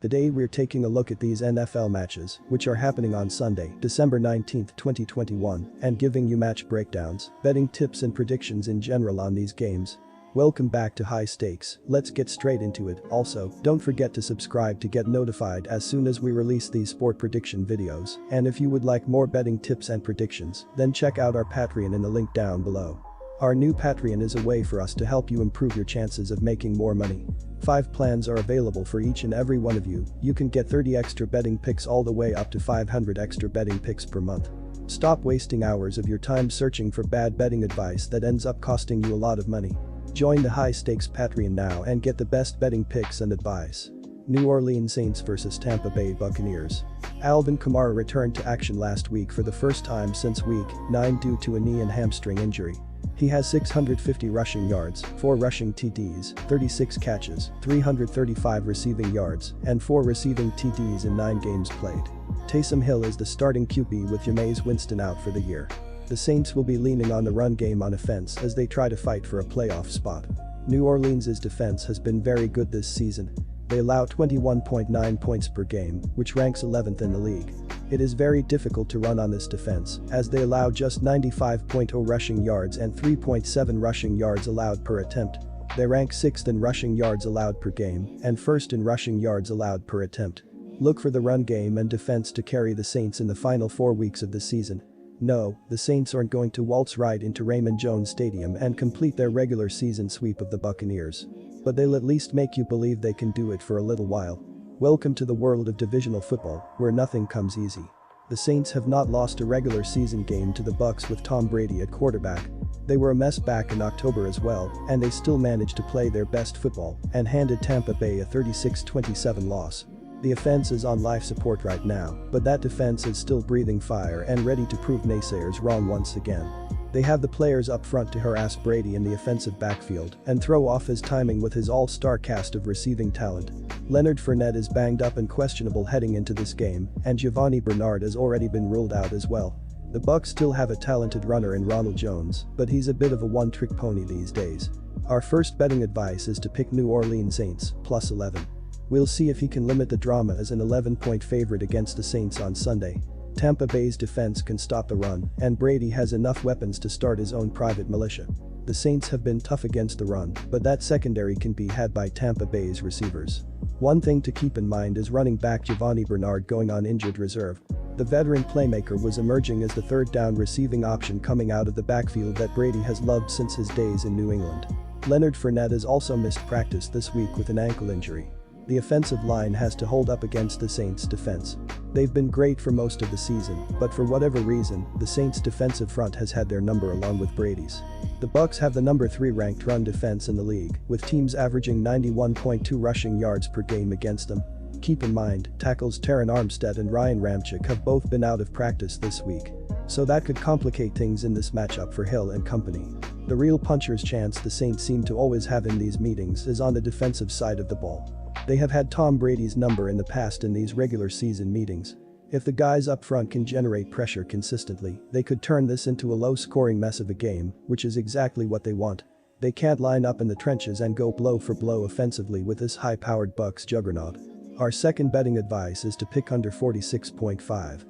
Today we're taking a look at these NFL matches, which are happening on Sunday, December 19, 2021, and giving you match breakdowns, betting tips and predictions in general on these games. Welcome back to High Stakes, let's get straight into it. Also, don't forget to subscribe to get notified as soon as we release these sport prediction videos, and if you would like more betting tips and predictions, then check out our Patreon in the link down below. Our new Patreon is a way for us to help you improve your chances of making more money. 5 plans are available for each and every one of you. You can get 30 extra betting picks all the way up to 500 extra betting picks per month. Stop wasting hours of your time searching for bad betting advice that ends up costing you a lot of money. Join the High Stakes Patreon now and get the best betting picks and advice. New Orleans Saints vs Tampa Bay Buccaneers. Alvin Kamara returned to action last week for the first time since week 9 due to a knee and hamstring injury. He has 650 rushing yards, 4 rushing TDs, 36 catches, 335 receiving yards, and 4 receiving TDs in 9 games played. Taysom Hill is the starting QB with Jameis Winston out for the year. The Saints will be leaning on the run game on offense as they try to fight for a playoff spot. New Orleans' defense has been very good this season. They allow 21.9 points per game, which ranks 11th in the league. It is very difficult to run on this defense, as they allow just 95.0 rushing yards and 3.7 rushing yards allowed per attempt. They rank 6th in rushing yards allowed per game and 1st in rushing yards allowed per attempt. Look for the run game and defense to carry the Saints in the final 4 weeks of the season. No, the Saints aren't going to waltz right into Raymond Jones Stadium and complete their regular season sweep of the Buccaneers. But they'll at least make you believe they can do it for a little while. Welcome to the world of divisional football, where nothing comes easy. The Saints have not lost a regular season game to the Bucs with Tom Brady at quarterback. They were a mess back in October as well, and they still managed to play their best football and handed Tampa Bay a 36-27 loss. The offense is on life support right now, but that defense is still breathing fire and ready to prove naysayers wrong once again. They have the players up front to harass Brady in the offensive backfield and throw off his timing with his all-star cast of receiving talent. Leonard Fournette is banged up and questionable heading into this game, and Giovanni Bernard has already been ruled out as well. The Bucs still have a talented runner in Ronald Jones, but he's a bit of a one-trick pony these days. Our first betting advice is to pick New Orleans Saints, plus 11. We'll see if he can limit the drama as an 11-point favorite against the Saints on Sunday. Tampa Bay's defense can stop the run, and Brady has enough weapons to start his own private militia. The Saints have been tough against the run, but that secondary can be had by Tampa Bay's receivers. One thing to keep in mind is running back Giovanni Bernard going on injured reserve. The veteran playmaker was emerging as the third down receiving option coming out of the backfield that Brady has loved since his days in New England. Leonard Fournette has also missed practice this week with an ankle injury. The offensive line has to hold up against the Saints' defense. They've been great for most of the season, but for whatever reason, the Saints' defensive front has had their number along with Brady's. The Bucs have the number 3 ranked run defense in the league, with teams averaging 91.2 rushing yards per game against them. Keep in mind, tackles Terron Armstead and Ryan Ramczyk have both been out of practice this week. So that could complicate things in this matchup for Hill and company. The real puncher's chance the Saints seem to always have in these meetings is on the defensive side of the ball. They have had Tom Brady's number in the past in these regular season meetings. If the guys up front can generate pressure consistently, they could turn this into a low-scoring mess of a game, which is exactly what they want. They can't line up in the trenches and go blow for blow offensively with this high-powered Bucs juggernaut. Our second betting advice is to pick under 46.5.